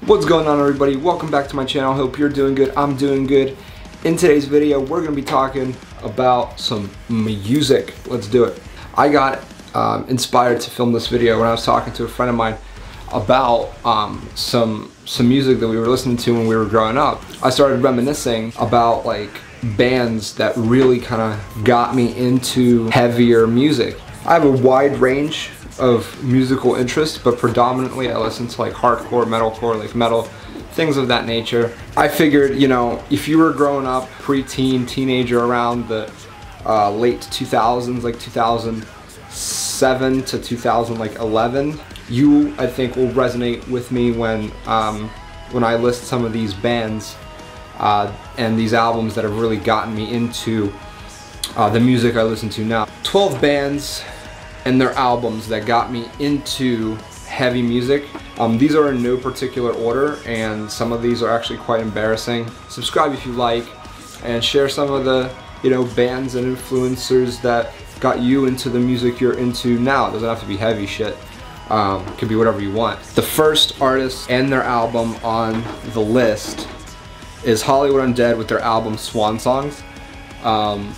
What's going on, everybody? Welcome back to my channel. Hope you're doing good. I'm doing good. In today's video, we're going to be talking about some music. Let's do it. I got inspired to film this video when I was talking to a friend of mine about some music that we were listening to when we were growing up. I started reminiscing about like bands that really kind of got me into heavier music. I have a wide range of musical interest, but predominantly I listen to like hardcore, metalcore, like metal, things of that nature. I figured, you know, if you were growing up, pre-teen, teenager, around the late 2000s, like 2007 to 2011, you, I think, will resonate with me when I list some of these bands and these albums that have really gotten me into the music I listen to now. 12 bands and their albums that got me into heavy music. These are in no particular order, and some of these are actually quite embarrassing. Subscribe if you like, and share some of the, you know, bands and influencers that got you into the music you're into now. It doesn't have to be heavy shit. It could be whatever you want. The first artist and their album on the list is Hollywood Undead with their album Swan Songs. I'm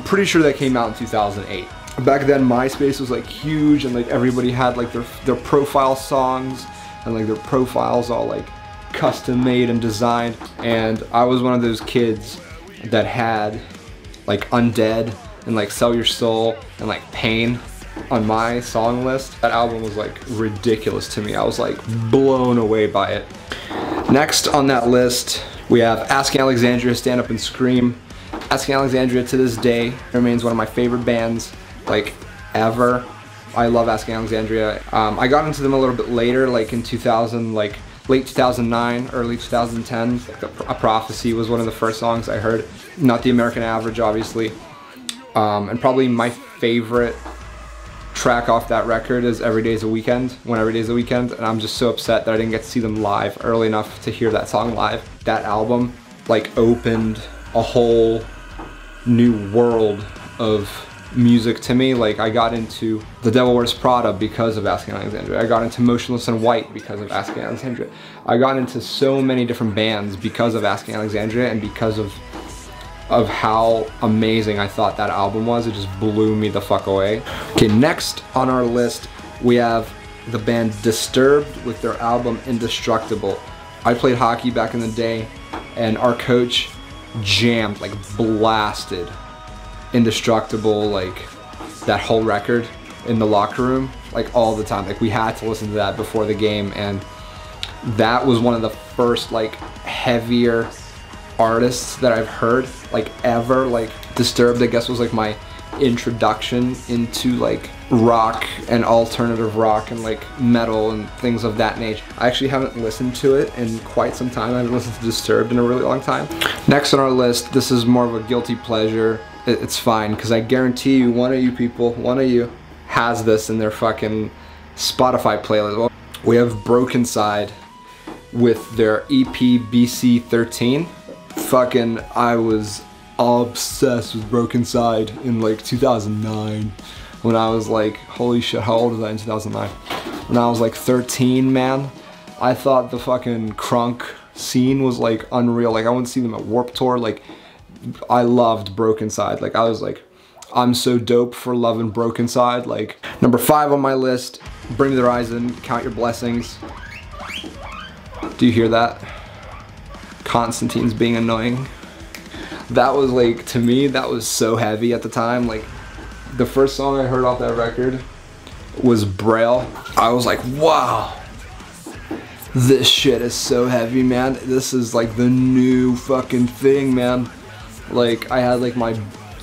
pretty sure that came out in 2008. Back then, MySpace was like huge, and like everybody had like their profile songs and like their profiles all like custom made and designed. And I was one of those kids that had like Undead and like Sell Your Soul and like Pain on my song list. That album was like ridiculous to me. I was like blown away by it. Next on that list, we have Asking Alexandria, Stand Up and Scream. Asking Alexandria to this day remains one of my favorite bands like ever. I love Asking Alexandria. I got into them a little bit later, like in 2000, like late 2009, early 2010. Like A Prophecy was one of the first songs I heard. Not the American Average, obviously. And probably my favorite track off that record is Every Day's a Weekend, When Every Day's a Weekend, and I'm just so upset that I didn't get to see them live early enough to hear that song live. That album like opened a whole new world of music to me. Like, I got into The Devil Wears Prada because of Asking Alexandria. I got into Motionless in White because of Asking Alexandria. I got into so many different bands because of Asking Alexandria, and because of how amazing I thought that album was. It just blew me the fuck away. Okay, next on our list we have the band Disturbed with their album Indestructible. I played hockey back in the day, and our coach jammed, like blasted Indestructible, like that whole record in the locker room, like all the time. Like, we had to listen to that before the game, and that was one of the first like heavier artists that I've heard like ever. Like, Disturbed, I guess, was like my introduction into like rock and alternative rock and like metal and things of that nature. I actually haven't listened to it in quite some time. I haven't listened to Disturbed in a really long time. Next on our list, this is more of a guilty pleasure. It's fine, because I guarantee you one of you has this in their fucking Spotify playlist. We have Broken Side with their EP BC13. Fucking, I was obsessed with Broken Side in like 2009, when I was like, holy shit, how old was I in 2009? When I was like 13, man. I thought the fucking crunk scene was like unreal. Like, I went to see them at Warped Tour. Like, I loved Broken Side. Like, I was like, I'm so dope for loving Broken Side. Like, number 5 on my list, Bring Me the Horizon, Count Your Blessings. Do you hear that? Constantine's being annoying. That was like, to me, that was so heavy at the time. Like, the first song I heard off that record was Braille. I was like, wow, this shit is so heavy, man. This is like the new fucking thing, man. Like, I had like my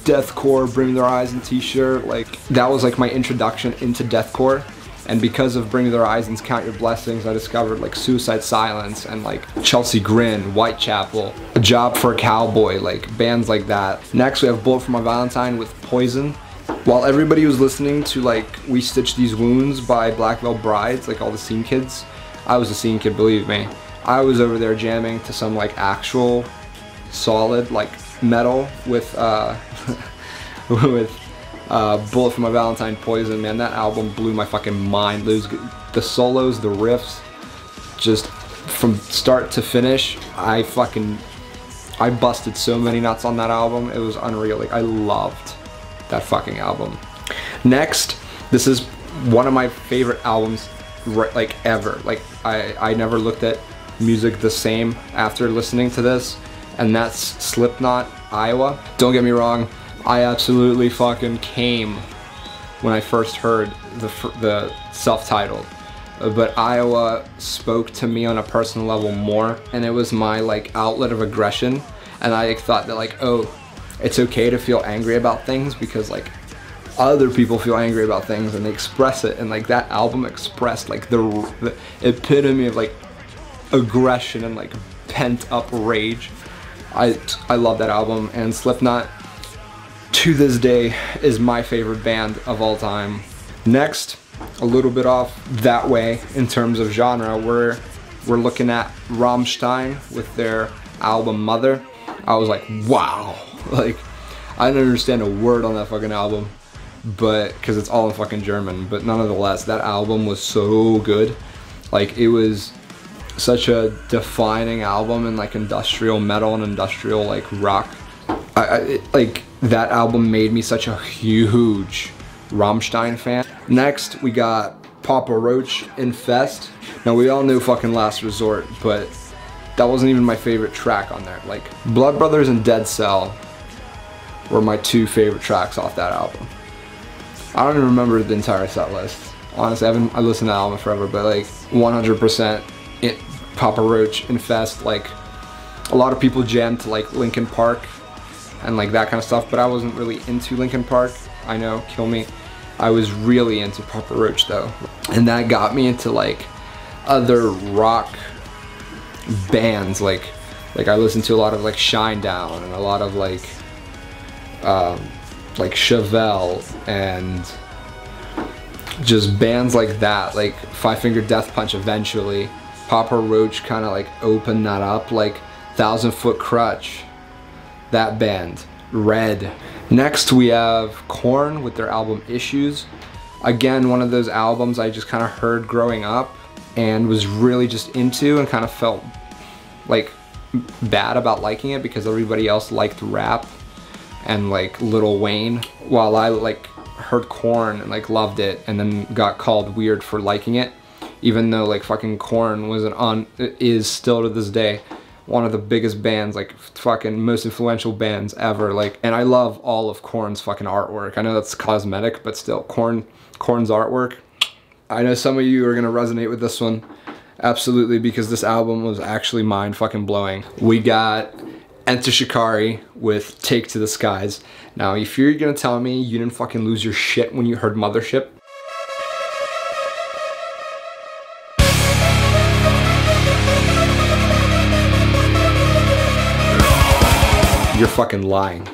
deathcore Bring Me the Horizon t-shirt. Like, that was like my introduction into deathcore. And because of Bring Me the Horizon's Count Your Blessings, I discovered like Suicide Silence and like Chelsea Grin, Whitechapel, A Job for a Cowboy, like bands like that. Next we have For My Valentine with Poison. While everybody was listening to like We Stitch These Wounds by Black Veil Brides, like all the scene kids, I was a scene kid, believe me. I was over there jamming to some like actual solid like metal with Bullet for My Valentine, Poison. Man, that album blew my fucking mind. The solos, the riffs, just from start to finish, I busted so many nuts on that album. It was unreal. Like, I loved that fucking album. Next, this is one of my favorite albums, like, ever. Like, I never looked at music the same after listening to this, and that's Slipknot, Iowa. Don't get me wrong, I absolutely fucking came when I first heard the self-titled. But Iowa spoke to me on a personal level more, and it was my like outlet of aggression. And I thought that like, oh, it's okay to feel angry about things because like other people feel angry about things and they express it. And like that album expressed like the epitome of like aggression and like pent up rage. I love that album, and Slipknot to this day is my favorite band of all time. Next, a little bit off that way in terms of genre, we're looking at Rammstein with their album Mother. I was like, wow, like I didn't understand a word on that fucking album, but because it's all in fucking German, but nonetheless that album was so good. Like, it was such a defining album in like industrial metal and industrial like rock. Like that album made me such a huge Rammstein fan. Next, we got Papa Roach, Infest. Now, we all knew fucking Last Resort, but that wasn't even my favorite track on there. Like, Blood Brothers and Dead Cell were my two favorite tracks off that album. I don't even remember the entire set list. Honestly, I listened to the album forever, but like 100% Papa Roach, Infest. Like, a lot of people jammed to like Linkin Park and like that kind of stuff, but I wasn't really into Linkin Park. I know, kill me. I was really into Papa Roach though, and that got me into like other rock bands. Like I listened to a lot of like Shinedown and a lot of like Chevelle and just bands like that, like Five Finger Death Punch eventually. Papa Roach kind of like opened that up, like 1,000 Foot Crutch, that band, Red. Next we have Korn with their album Issues. Again, one of those albums I just kind of heard growing up and was really just into, and kind of felt like bad about liking it because everybody else liked rap and like Lil Wayne, while I like heard Korn and like loved it, and then got called weird for liking it, even though like fucking Korn is still to this day one of the biggest bands, like fucking most influential bands ever. Like, and I love all of Korn's fucking artwork. I know that's cosmetic, but still, Korn's artwork. I know some of you are gonna resonate with this one, absolutely, because this album was actually mind fucking blowing. We got Enter Shikari with Take to the Skies. Now, if you're gonna tell me you didn't fucking lose your shit when you heard Mothership, you're fucking lying.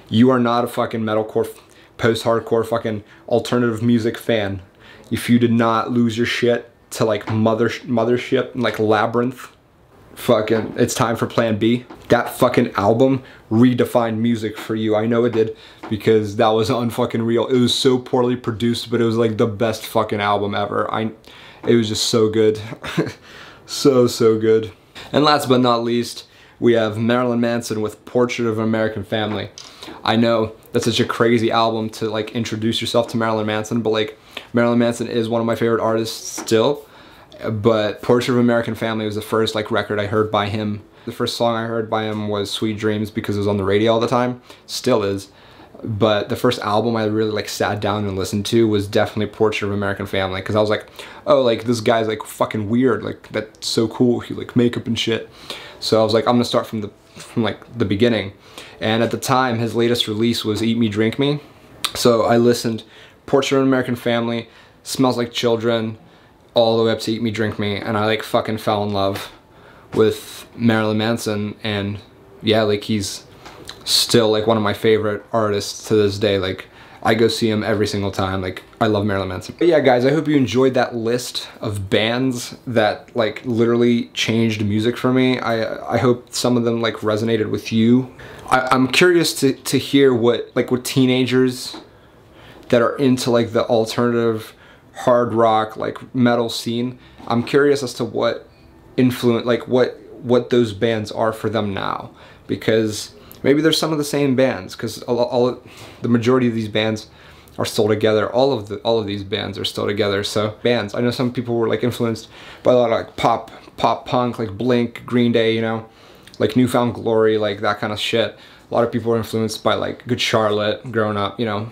You are not a fucking metalcore, post-hardcore fucking alternative music fan if you did not lose your shit to like Mothership and like Labyrinth. Fucking, it's time for Plan B. That fucking album redefined music for you. I know it did, because that was unfucking real. It was so poorly produced, but it was like the best fucking album ever. It was just so good. so good. And last but not least, we have Marilyn Manson with Portrait of an American Family. I know that's such a crazy album to like introduce yourself to Marilyn Manson, but like Marilyn Manson is one of my favorite artists still. But Portrait of an American Family was the first like record I heard by him. The first song I heard by him was Sweet Dreams because it was on the radio all the time. Still is. But the first album I really like sat down and listened to was definitely Portrait of an American Family, because I was like, oh, like this guy's like fucking weird, like that's so cool, he like makeup and shit. So I was like, I'm gonna start from like the beginning. And at the time, his latest release was Eat Me, Drink Me. So I listened Portrait of an American Family, Smells Like Children, all the way up to Eat Me, Drink Me, and I like fucking fell in love with Marilyn Manson. And yeah, like he's still like one of my favorite artists to this day. Like I go see him every single time. Like I love Marilyn Manson. But yeah guys, I hope you enjoyed that list of bands that like literally changed music for me. I hope some of them like resonated with you. I'm curious to hear what teenagers that are into like the alternative hard rock like metal scene, I'm curious as to what influence, like what those bands are for them now, because maybe there's some of the same bands, because the majority of these bands are still together. All of these bands are still together. So bands, I know some people were like influenced by a lot of like pop punk, like Blink, Green Day, you know, like Newfound Glory, like that kind of shit. A lot of people were influenced by like Good Charlotte growing up, you know,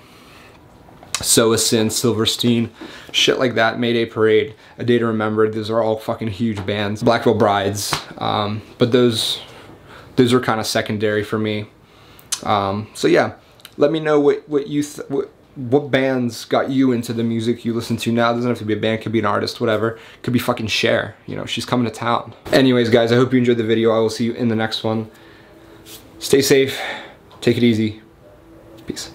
Soa Sin, Silverstein, shit like that, Mayday Parade, A Day to Remember. Those are all fucking huge bands. Black Veil Brides, but those are kind of secondary for me. So yeah, let me know what bands got you into the music you listen to now. It doesn't have to be a band, could be an artist, whatever. Could be fucking Cher, you know, she's coming to town. Anyways, guys, I hope you enjoyed the video. I will see you in the next one. Stay safe, take it easy, peace.